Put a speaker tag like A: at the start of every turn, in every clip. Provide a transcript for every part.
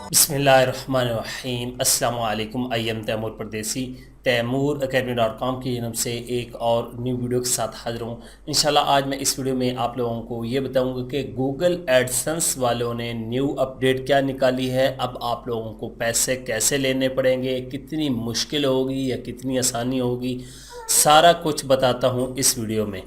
A: बिस्मिल्लाहिर्रहमानिर्रहीम। अस्सलाम वालेकुम। आई एम तैमूर परदेसी। तैमूर academy.com की जानब से एक और न्यू वीडियो के साथ हाजिर हूँ। इंशाल्लाह आज मैं इस वीडियो में आप लोगों को ये बताऊंगा कि गूगल एडसेंस वालों ने न्यू अपडेट क्या निकाली है। अब आप लोगों को पैसे कैसे लेने पड़ेंगे, कितनी मुश्किल होगी या कितनी आसानी होगी, सारा कुछ बताता हूँ इस वीडियो में।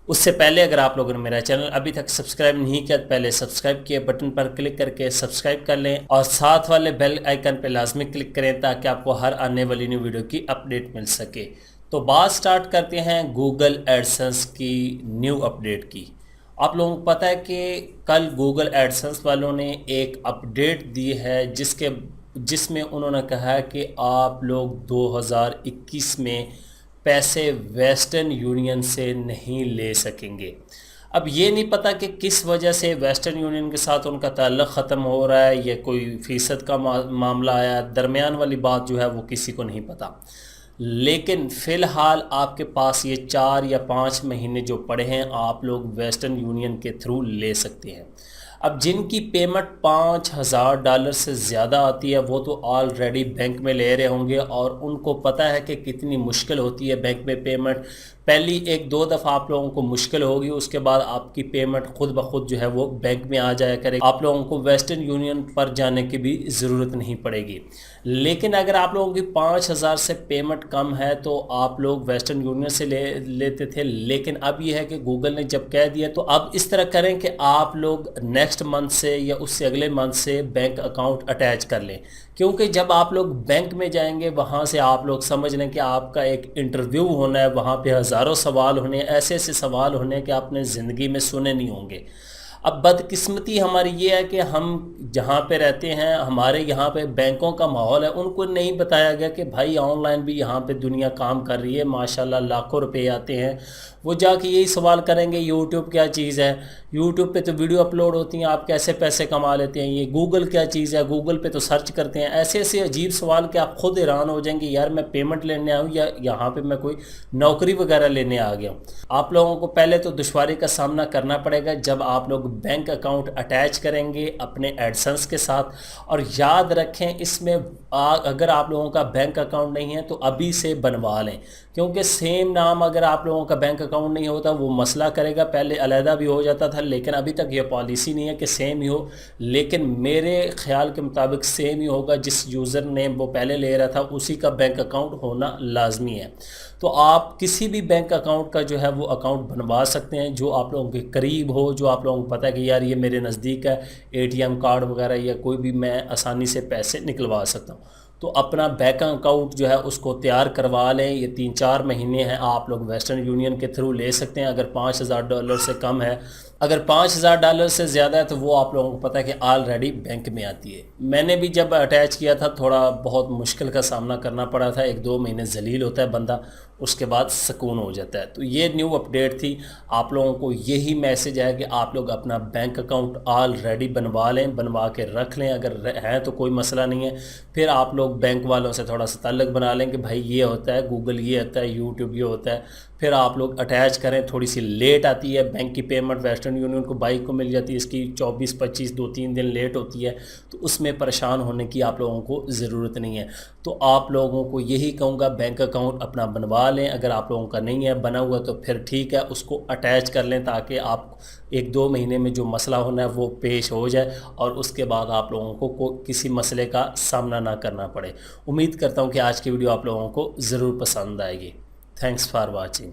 A: उससे पहले अगर आप लोगों ने मेरा चैनल अभी तक सब्सक्राइब नहीं किया तो पहले सब्सक्राइब किए बटन पर क्लिक करके सब्सक्राइब कर लें और साथ वाले बेल आइकन पर लाजमी क्लिक करें ताकि आपको हर आने वाली न्यू वीडियो की अपडेट मिल सके। तो बात स्टार्ट करते हैं गूगल एडसेंस की न्यू अपडेट की। आप लोगों को पता है कि कल गूगल एडसेंस वालों ने एक अपडेट दी है जिसमें उन्होंने कहा है कि आप लोग 2021 में पैसे वेस्टर्न यूनियन से नहीं ले सकेंगे। अब ये नहीं पता कि किस वजह से वेस्टर्न यूनियन के साथ उनका ताल्लुक़ ख़त्म हो रहा है या कोई फ़ीसद का मामला आया, दरमियान वाली बात जो है वो किसी को नहीं पता। लेकिन फ़िलहाल आपके पास ये 4 या 5 महीने जो पड़े हैं आप लोग वेस्टर्न यूनियन के थ्रू ले सकते हैं। अब जिनकी पेमेंट $5,000 से ज़्यादा आती है वो तो ऑलरेडी बैंक में ले रहे होंगे और उनको पता है कि कितनी मुश्किल होती है बैंक में पेमेंट। पहली 1-2 दफ़ा आप लोगों को मुश्किल होगी, उसके बाद आपकी पेमेंट खुद ब खुद जो है वो बैंक में आ जाया करेगी। आप लोगों को वेस्टर्न यूनियन पर जाने की भी ज़रूरत नहीं पड़ेगी। लेकिन अगर आप लोगों की 5,000 से पेमेंट कम है तो आप लोग वेस्टर्न यूनियन से लेते थे। लेकिन अब यह है कि गूगल ने जब कह दिया तो अब इस तरह करें कि आप लोग नेक्स्ट मंथ से या उससे अगले मंथ से बैंक अकाउंट अटैच कर लें, क्योंकि जब आप लोग बैंक में जाएंगे वहाँ से आप लोग समझ लें कि आपका एक इंटरव्यू होना है, वहाँ पे हज़ारों सवाल होने, ऐसे ऐसे सवाल होने कि आपने ज़िंदगी में सुने नहीं होंगे। अब बदकिस्मती हमारी ये है कि हम जहाँ पे रहते हैं हमारे यहाँ पे बैंकों का माहौल है, उनको नहीं बताया गया कि भाई ऑनलाइन भी यहाँ पे दुनिया काम कर रही है, माशाल्लाह लाखों रुपए आते हैं। वो जाके यही सवाल करेंगे यूट्यूब क्या चीज़ है, यूट्यूब पे तो वीडियो अपलोड होती हैं, आप कैसे पैसे कमा लेते हैं, ये गूगल क्या चीज़ है, गूगल पे तो सर्च करते हैं। ऐसे ऐसे अजीब सवाल कि आप खुद हैरान हो जाएंगे, यार मैं पेमेंट लेने आऊँ या यहाँ पे मैं कोई नौकरी वगैरह लेने आ गया हूँ। आप लोगों को पहले तो दुश्वारी का सामना करना पड़ेगा जब आप लोग बैंक अकाउंट अटैच करेंगे अपने एडसेंस के साथ। और याद रखें इसमें अगर आप लोगों का बैंक अकाउंट नहीं है तो अभी से बनवा लें, क्योंकि सेम नाम अगर आप लोगों का बैंक अकाउंट नहीं होता वो मसला करेगा। पहले अलहदा भी हो जाता था लेकिन अभी तक ये पॉलिसी नहीं है कि सेम ही हो, लेकिन मेरे ख्याल के मुताबिक सेम ही होगा। जिस यूज़र नेम वो पहले ले रहा था उसी का बैंक अकाउंट होना लाजमी है। तो आप किसी भी बैंक अकाउंट का जो है वो अकाउंट बनवा सकते हैं जो आप लोगों के करीब हो, जो आप लोगों को पता है कि यार ये मेरे नज़दीक है, एटीएम कार्ड वगैरह या कोई भी मैं आसानी से पैसे निकलवा सकता हूँ। तो अपना बैंक अकाउंट जो है उसको तैयार करवा लें। ये 3-4 महीने हैं, आप लोग वेस्टर्न यूनियन के थ्रू ले सकते हैं अगर $5,000 से कम है। अगर $5,000 से ज़्यादा है तो वो आप लोगों को पता है कि ऑलरेडी बैंक में आती है। मैंने भी जब अटैच किया था थोड़ा बहुत मुश्किल का सामना करना पड़ा था, 1-2 महीने जलील होता है बंदा, उसके बाद सुकून हो जाता है। तो ये न्यू अपडेट थी, आप लोगों को यही मैसेज है कि आप लोग अपना बैंक अकाउंट ऑलरेडी बनवा लें, बनवा के रख लें। अगर हैं तो कोई मसला नहीं है, फिर आप लोग बैंक वालों से थोड़ा सा ताल्लुक़ बना लें कि भाई ये होता है, गूगल ये होता है, यूट्यूब ये होता है। फिर आप लोग अटैच करें। थोड़ी सी लेट आती है बैंक की पेमेंट, वेस्टर्न यूनियन को बाइक को मिल जाती है, इसकी 24-25 2-3 दिन लेट होती है, तो उसमें परेशान होने की आप लोगों को ज़रूरत नहीं है। तो आप लोगों को यही कहूँगा बैंक अकाउंट अपना बनवा लें। अगर आप लोगों का नहीं है बना हुआ तो फिर ठीक है, उसको अटैच कर लें ताकि आप 1-2 महीने में जो मसला होना है वो पेश हो जाए और उसके बाद आप लोगों को किसी मसले का सामना ना करना पड़े। उम्मीद करता हूँ कि आज की वीडियो आप लोगों को ज़रूर पसंद आएगी। Thanks for watching.